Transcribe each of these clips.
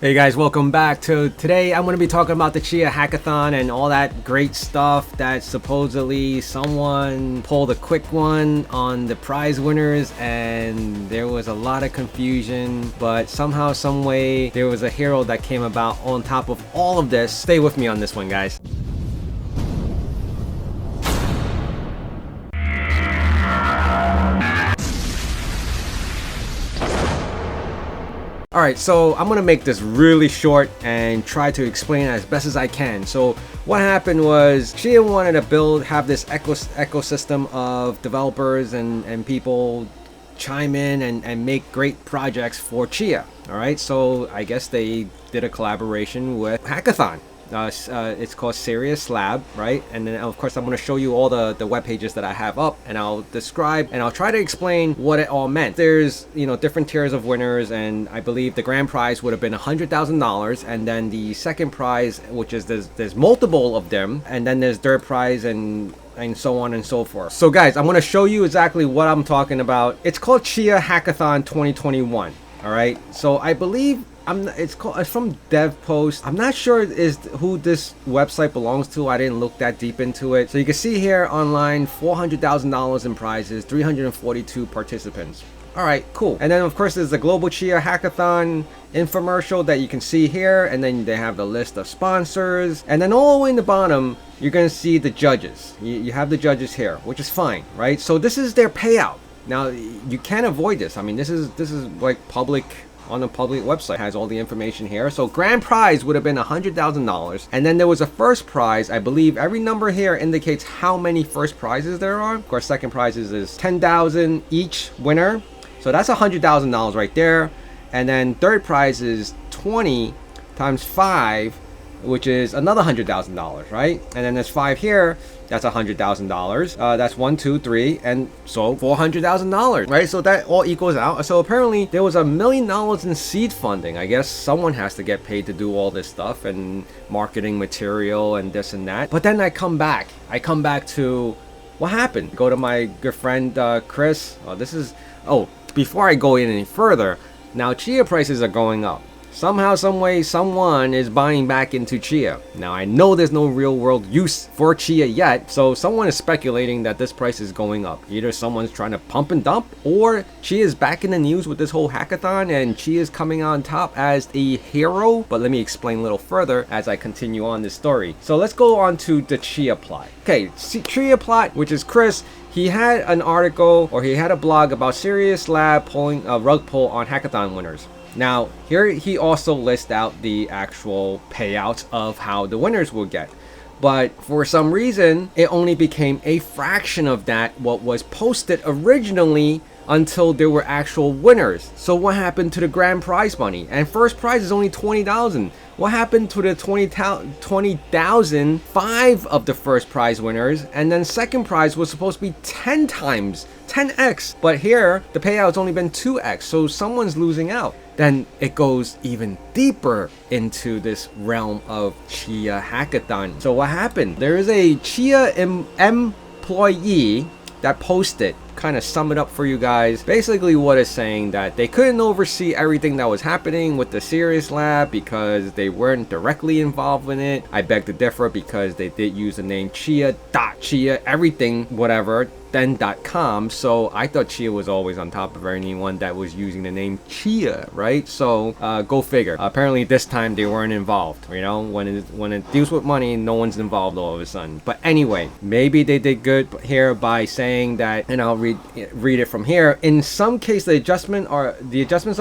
Hey guys, welcome back. Today I'm going to be talking about the Chia Hackathon and all that great stuff that supposedly someone pulled a quick one on the prize winners and there was a lot of confusion, but somehow, some way, there was a hero that came about on top of all of this. Stay with me on this one, guys. Alright, so I'm gonna make this really short and try to explain it as best as I can. So what happened was Chia wanted to have this ecosystem of developers and people chime in and make great projects for Chia. Alright, so I guess they did a collaboration with Hackathon. It's called Sirius Labs, right? And then of course I'm going to show you all the web pages that I have up, and I'll describe and I'll try to explain what it all meant. There's different tiers of winners, and I believe the grand prize would have been $100,000, and then the second prize, which is there's multiple of them, and then there's third prize and so on and so forth. So guys, I'm going to show you exactly what I'm talking about. It's called Chia Hackathon 2021. All right, so I believe it's from DevPost. I'm not sure who this website belongs to. I didn't look that deep into it. So you can see here online, $400,000 in prizes, 342 participants. All right, cool. And then of course there's the Global Chia Hackathon infomercial that you can see here, and then they have the list of sponsors, and then all the way in the bottom you're gonna see the judges. You have the judges here, which is fine, right? So this is their payout. Now you can't avoid this. I mean, this is like public. On a public website, has all the information here. So grand prize would have been $100,000, and then there was a first prize. I believe every number here indicates how many first prizes there are. Of course, second prizes is $10,000 each winner, so that's $100,000 right there. And then third prize is 20 times 5, which is another $100,000, right? And then there's 5 here, that's $100,000. That's 1, 2, 3, and so $400,000, right? So that all equals out. So apparently there was $1 million in seed funding. I guess someone has to get paid to do all this stuff and marketing material and this and that. But then I come back to what happened. Go to my good friend Chris. Before I go in any further, now Chia prices are going up. Somehow, some way, someone is buying back into Chia. Now, I know there's no real world use for Chia yet, so someone is speculating that this price is going up. Either someone's trying to pump and dump, or Chia is back in the news with this whole hackathon and Chia is coming on top as a hero. But let me explain a little further as I continue on this story. So let's go on to the Chia plot. Okay, Chia plot, which is Chris. He had an article, or he had a blog about Sirius Labs pulling a rug pull on hackathon winners. Now, here he also lists out the actual payouts of how the winners will get. But for some reason, it only became a fraction of that what was posted originally until there were actual winners. So what happened to the grand prize money? And first prize is only $20,000. What happened to the $20,000, 5 of the first prize winners, and then second prize was supposed to be 10 times, 10x. But here, the payout's only been 2x, so someone's losing out. Then it goes even deeper into this realm of Chia Hackathon. So what happened? There is a Chia employee that posted, kind of sum it up for you guys. Basically what it's saying that they couldn't oversee everything that was happening with the Sirius Lab because they weren't directly involved in it. I beg to differ, because they did use the name Chia, everything, whatever, then .com. So I thought Chia was always on top of anyone that was using the name Chia, right? So go figure. Apparently this time they weren't involved. When it deals with money, no one's involved all of a sudden. But anyway, maybe they did good here by saying that, and I'll read it from here. In some case, the adjustments are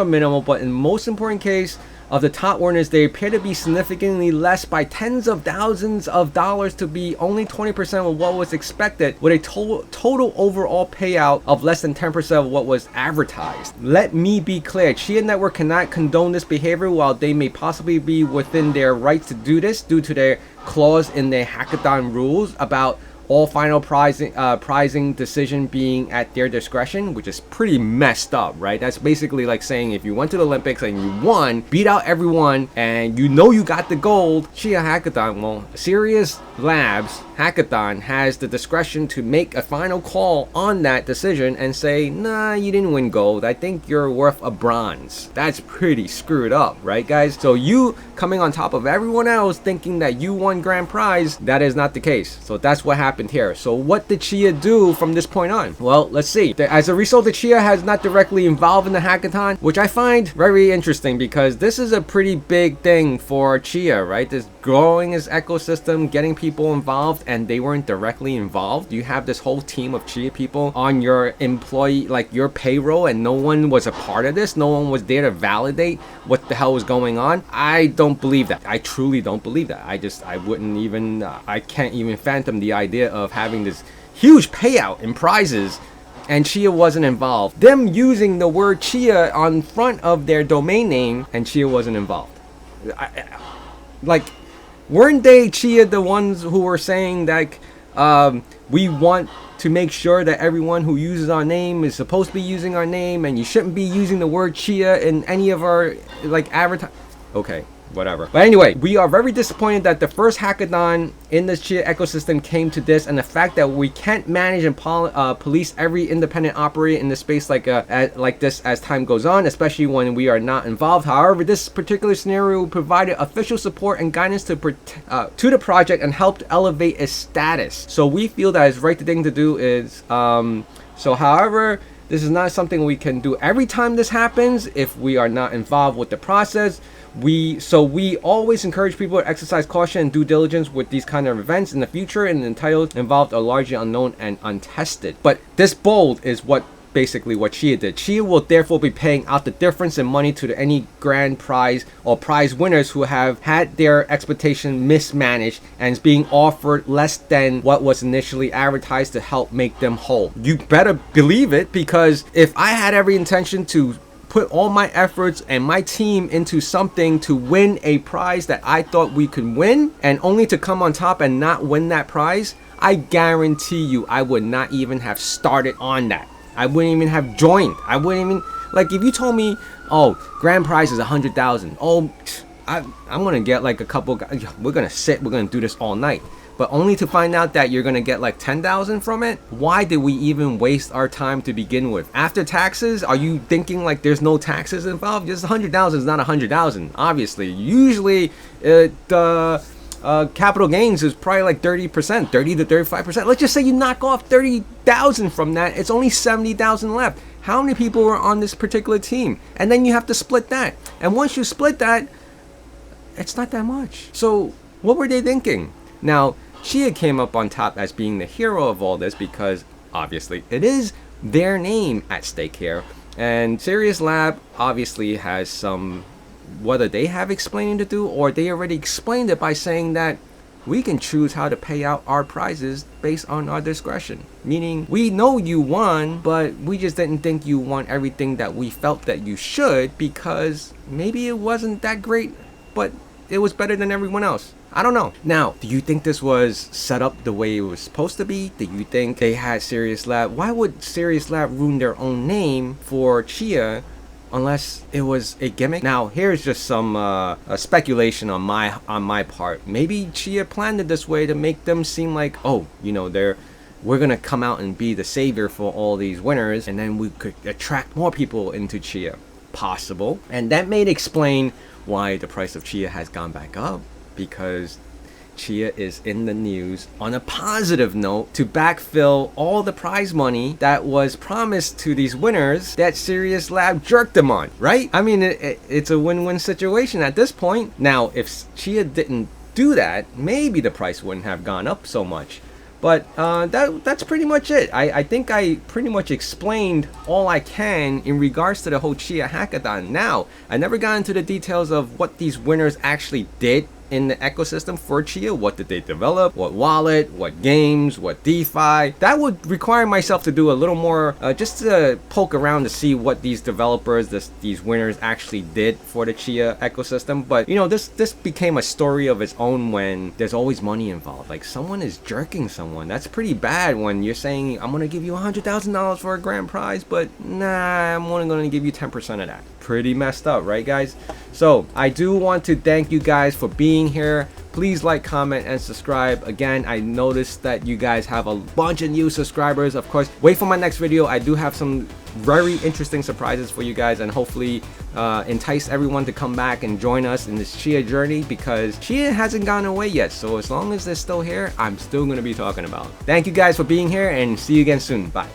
minimal, but in most important case of the top winners, they appear to be significantly less by tens of thousands of dollars to be only 20% of what was expected, with a total overall payout of less than 10% of what was advertised. Let me be clear, Chia Network cannot condone this behavior. While they may possibly be within their rights to do this due to their clause in their hackathon rules about all final pricing decision being at their discretion, which is pretty messed up, right? That's basically like saying if you went to the Olympics and you won, beat out everyone, and you got the gold, Chia Hackathon, well, Sirius Labs Hackathon has the discretion to make a final call on that decision and say, nah, you didn't win gold. I think you're worth a bronze. That's pretty screwed up, right, guys? So you coming on top of everyone else thinking that you won grand prize, that is not the case. So that's what happened here. So what did Chia do from this point on? Well, let's see. As a result, the Chia has not directly involved in the hackathon, which I find very interesting because this is a pretty big thing for Chia, right? This growing his ecosystem, getting people involved, and they weren't directly involved. You have this whole team of Chia people on your employee, like your payroll, and no one was a part of this. No one was there to validate what the hell was going on. I don't believe that. I truly don't believe that. I wouldn't even, I can't even fathom the idea of having this huge payout in prizes and Chia wasn't involved. Them using the word Chia on front of their domain name and Chia wasn't involved. Like, weren't they, Chia, the ones who were saying that we want to make sure that everyone who uses our name is supposed to be using our name and you shouldn't be using the word Chia in any of our like advertise? Okay, whatever. But anyway, we are very disappointed that the first hackathon in the Chia ecosystem came to this, and the fact that we can't manage and police every independent operator in the space like this as time goes on, especially when we are not involved. However, this particular scenario provided official support and guidance to the project and helped elevate its status. So we feel that it's right thing to do is however, this is not something we can do every time this happens if we are not involved with the process. We always encourage people to exercise caution and due diligence with these kind of events in the future, and the titles involved are largely unknown and untested. But this bold is what basically what Chia did. Chia will therefore be paying out the difference in money to any grand prize or prize winners who have had their expectation mismanaged and is being offered less than what was initially advertised to help make them whole. You better believe it, because if I had every intention to put all my efforts and my team into something to win a prize that I thought we could win, and only to come on top and not win that prize, I guarantee you I would not even have started on that. I wouldn't even have joined. I wouldn't even, like, if you told me, oh, grand prize is 100,000. Oh, I'm gonna get like a couple, we're gonna do this all night. But only to find out that you're gonna get like 10,000 from it. Why did we even waste our time to begin with? After taxes, are you thinking like there's no taxes involved? Just 100,000 is not 100,000, obviously. Usually, capital gains is probably like 30%, 30 to 35%. Let's just say you knock off 30,000 from that. It's only 70,000 left. How many people were on this particular team? And then you have to split that. And once you split that, it's not that much. So what were they thinking? Now, Chia came up on top as being the hero of all this because obviously it is their name at stake here. And Sirius Lab obviously has some, whether they have explaining to do or they already explained it by saying that we can choose how to pay out our prizes based on our discretion. Meaning, we know you won, but we just didn't think you won everything that we felt that you should, because maybe it wasn't that great, but it was better than everyone else. I don't know. Now, do you think this was set up the way it was supposed to be? Do you think they had Sirius Lab? Why would Sirius Lab ruin their own name for Chia unless it was a gimmick? Now, here's just some speculation on my part. Maybe Chia planned it this way to make them seem like, oh, you know, we're gonna come out and be the savior for all these winners, and then we could attract more people into Chia. Possible. And that may explain why the price of Chia has gone back up, because Chia is in the news on a positive note to backfill all the prize money that was promised to these winners that Sirius Lab jerked them on, right? I mean, it's a win-win situation at this point. Now, if Chia didn't do that, maybe the price wouldn't have gone up so much. But that's pretty much it. I think I pretty much explained all I can in regards to the whole Chia Hackathon. Now, I never got into the details of what these winners actually did in the ecosystem for Chia. What did they develop? What wallet? What games? What DeFi? That would require myself to do a little more, just to poke around to see what these developers, these winners actually did for the Chia ecosystem. But you know, this became a story of its own when there's always money involved. Like, someone is jerking someone. That's pretty bad when you're saying, I'm gonna give you $100,000 for a grand prize, but nah, I'm only gonna give you 10% of that. Pretty messed up, right, guys? So I do want to thank you guys for being here. Please like, comment, and subscribe. Again, I noticed that you guys have a bunch of new subscribers. Of course, wait for my next video. I do have some very interesting surprises for you guys, and hopefully entice everyone to come back and join us in this Chia journey, because Chia hasn't gone away yet. So as long as they're still here, I'm still going to be talking about it. Thank you guys for being here, and see you again soon. Bye.